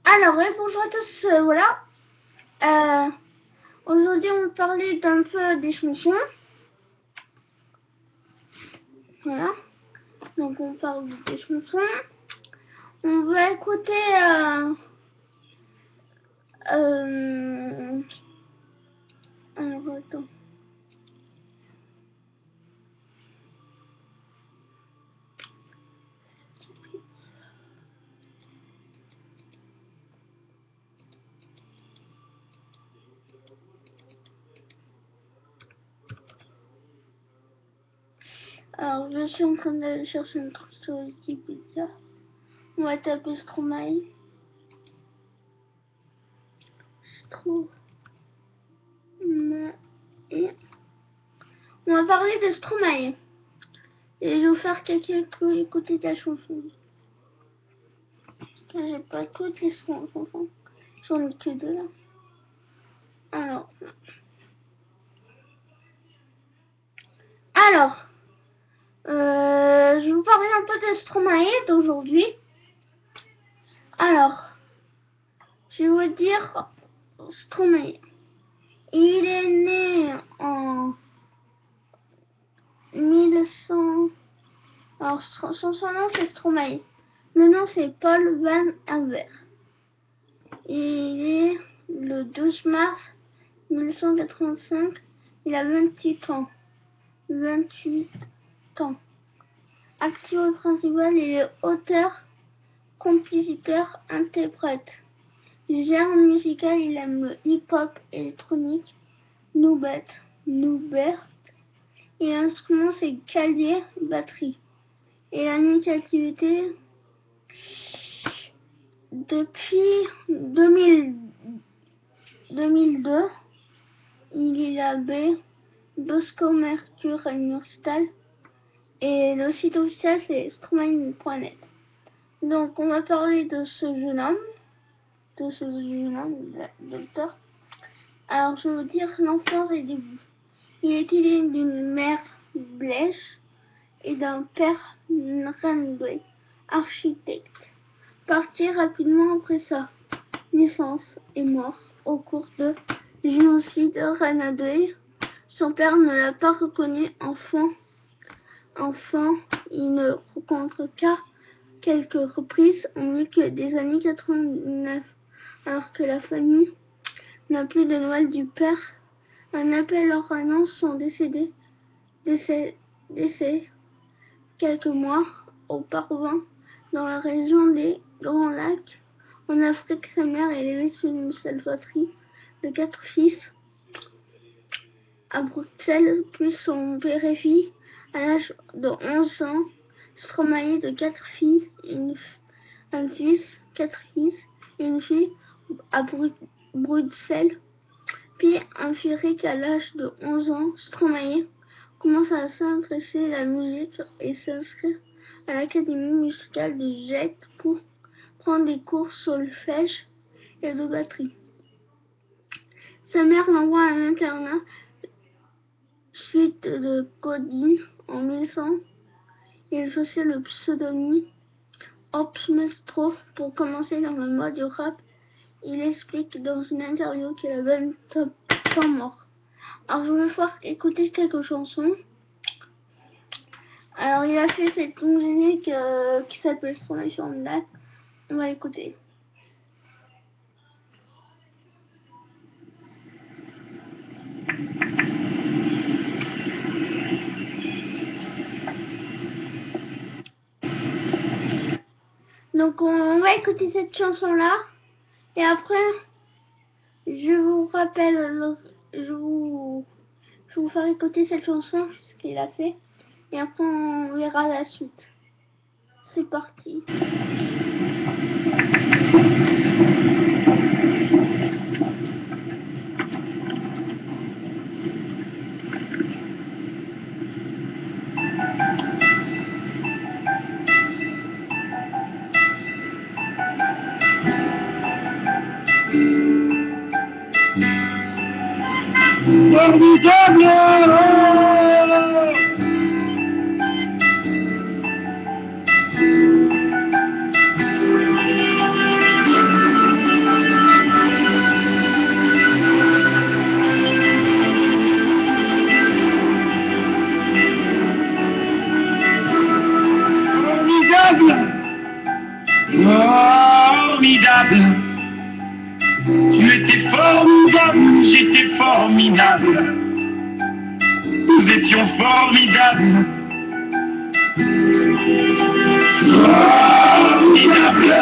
Alors, bonjour à tous, voilà. Aujourd'hui, on va parler d'un peu des chansons. Voilà. Donc, on parle des chansons. On va écouter alors, attends. Alors, je suis en train d'aller chercher un truc sur Wikipédia. On va taper Stromae. Stromae. On va parler de Stromae. Et je vais vous faire quelques écouter ta chanson. Car j'ai pas toutes les chansons. J'en ai que deux là. Alors, je vais vous parler un peu de Stromae d'aujourd'hui. Alors, je vais vous dire Stromae. Il est né en 1100. Alors, son nom c'est Stromae. Le nom c'est Paul Van Aver. Il est le 12 mars 1985. Il a 28 ans. 28 ans. Acteur principal, il est auteur, compositeur, interprète. Genre musical, il aime le hip-hop électronique, noubert. Et l'instrument, c'est clavier, batterie. Et l'année d'activité, depuis 2002, il est l'abbé Bosco Mercure Universal. Et le site officiel, c'est stromae.net. Donc, on va parler de ce jeune homme, docteur. Alors, je vais vous dire l'enfance et début. Il était né d'une mère Blèche et d'un père Renglais, architecte. Parti rapidement après sa naissance et mort au cours de génocide renadais. Son père ne l'a pas reconnu enfant. Il ne rencontre qu'à quelques reprises en milieu des années 89, alors que la famille n'a plus de nouvelles du père. Un appel leur annonce son décès quelques mois auparavant dans la région des Grands Lacs, en Afrique. Sa mère est élevée sur une seule fratrie de 4 fils à Bruxelles, plus son père et fille à l'âge de 11 ans. Stromae de 4 filles, un fils, 4 fils et une fille à Bruxelles. Puis un Furic à l'âge de 11 ans. Stromae commence à s'intéresser à la musique et s'inscrire à l'académie musicale de Jet pour prendre des cours solfège et de batterie. Sa mère l'envoie à un internat suite de Codine en 1100. Il choisit le pseudonyme Ops Maestro pour commencer dans le mode du rap. Il explique dans une interview qu'il a 20 ans mort. Alors je vais vous faire écouter quelques chansons. Alors il a fait cette musique qui s'appelle Stromae sur une date. On va l'écouter. Donc on va écouter cette chanson là. Et après je vous rappelle, je vais vous faire écouter cette chanson, ce qu'il a fait. Et après on verra la suite. C'est parti. formidable. Tu étais formidable, j'étais formidable. Nous étions formidables. Formidable.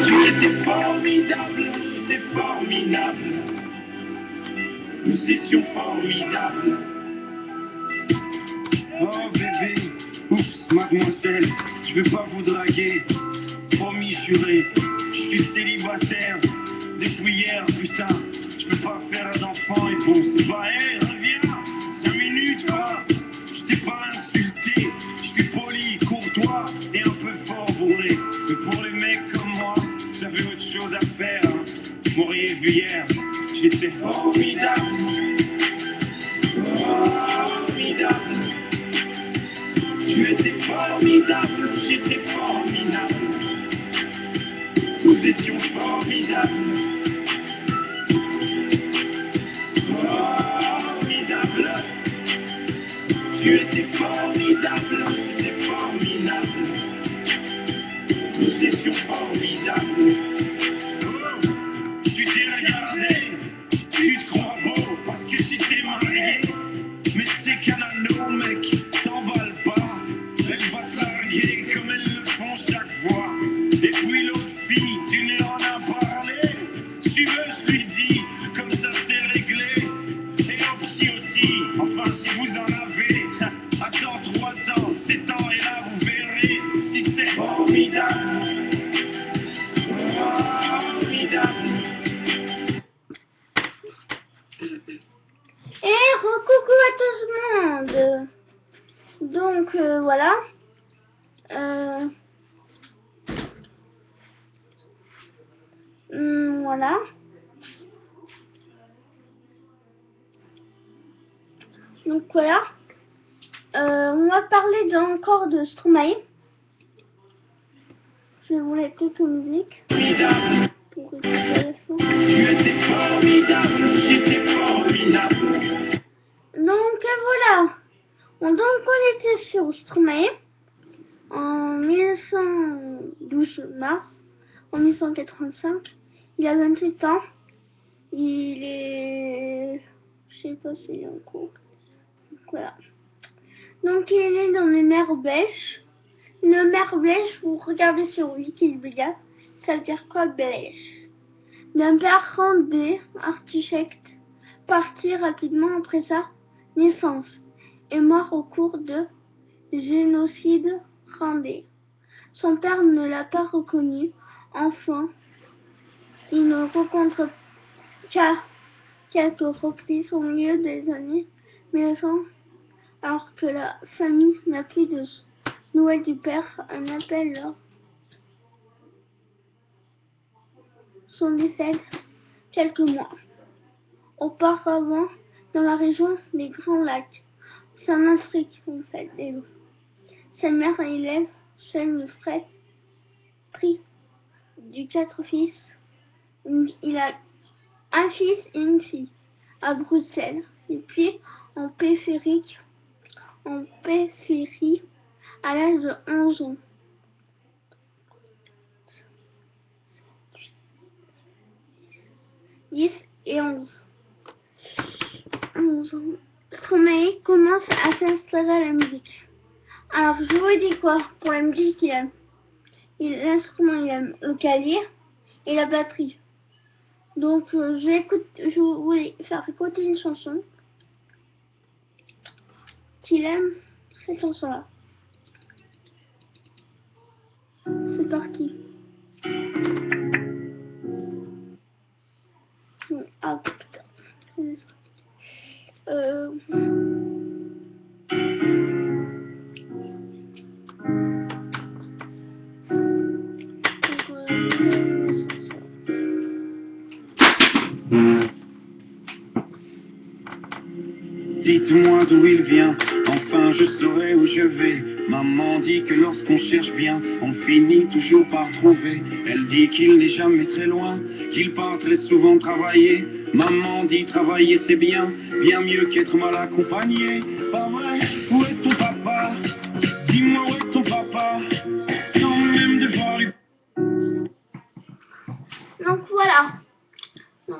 Tu étais formidable, j'étais formidable. Nous étions formidables. Oh bébé, oups, mademoiselle, je veux pas vous draguer. Promis juré, je suis célibataire depuis hier, putain. Je peux pas faire d'enfant et bon, c'est pas, hey, reviens, 5 minutes quoi. Je t'ai pas insulté, je suis poli, courtois et un peu fort bourré. Mais pour les mecs comme moi, j'avais autre chose à faire. Hein. Vous m'auriez vu hier, j'étais formidable. Formidable. Tu étais formidable, j'étais formidable. Nous étions formidables. Formidable. Tu étais formidable, j'étais formidable. Nous étions formidables. Tu t'es regardé, tu te crois beau parce que tu t'es marié. Mais c'est qu'un anneau, mec, t'emballe pas. Elle va te larguer comme elles le font chaque fois. Et puis l'autre fille, tu lui en as parlé. Si tu veux, je lui dis, comme ça c'est réglé. Et au psy aussi, enfin si vous en avez. Attends 3 ans, 7 ans et là vous verrez si c'est formidable. Formidable. Et recoucou à tout le monde. Donc voilà. Voilà. Donc voilà. On va parler encore de Stromae. Je vais vous mettre quelques musiques. Pour récupérer le son. Tu étais formidable, j'étais formidable. Donc voilà. Donc on était sur Stromae en 12 mars en 1985. Il a 28 ans. Il est... Je sais pas s'il est en cours. Voilà. Donc il est né dans le Mer Belge. Le Mer Belge, vous regardez sur Wikipédia, ça veut dire quoi belge? D'un père rwandais, architecte, parti rapidement après sa naissance et mort au cours de génocide rwandais. Son père ne l'a pas reconnu. Enfant, il ne rencontre qu'à quelques reprises au milieu des années 1900, alors que la famille n'a plus de nouvelles du père. Un appel lors son décès quelques mois auparavant dans la région des Grands Lacs. C'est en Afrique, en fait, des loups. Sa mère élève seul le frère du 4 fils. Il a un fils et une fille à Bruxelles. Et puis en périphérie à l'âge de 11 ans. 10 et 11 ans. Stromae commence à s'installer à la musique. Alors je vous dis quoi, pour la musique il aime. L'instrument il aime le clavier et la batterie. Donc je voulais faire écouter une chanson qu'il aime, cette chanson là. C'est parti. Ah putain. Dites-moi d'où il vient, enfin je saurai où je vais. Maman dit que lorsqu'on cherche bien, on finit toujours par trouver. Elle dit qu'il n'est jamais très loin, qu'il part très souvent travailler. Maman dit travailler c'est bien, bien mieux qu'être mal accompagné. Pas vrai, où est ton papa? Dis-moi où est ton papa? Sans même devoir lui...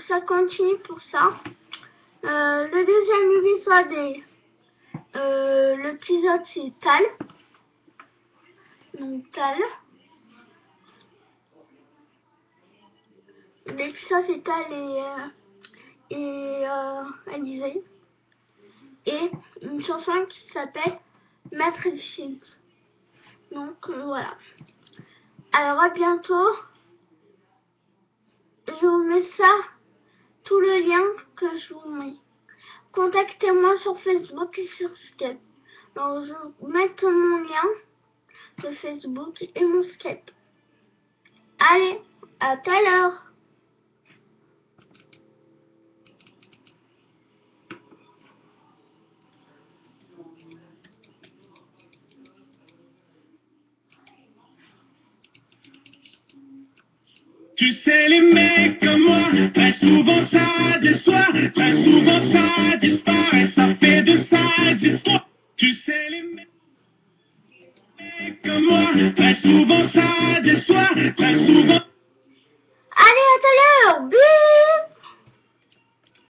Donc ça continue pour ça. Le deuxième épisode est l'épisode c'est Tal. Donc Tal. L'épisode c'est Tal et Alizé. Et une chanson qui s'appelle Maître des Films. Donc voilà. Alors à bientôt. Je vous mets ça, tout le lien que je vous mets. Contactez-moi sur Facebook et sur Skype. Alors je vais vous mettre mon lien de Facebook et mon Skype. Allez, à tout à l'heure. Tu sais, les mecs comme moi, très souvent ça déçoit, très souvent ça disparaît, ça fait de ça des histoires. Tu sais, les mecs comme moi, très souvent ça déçoit, très souvent.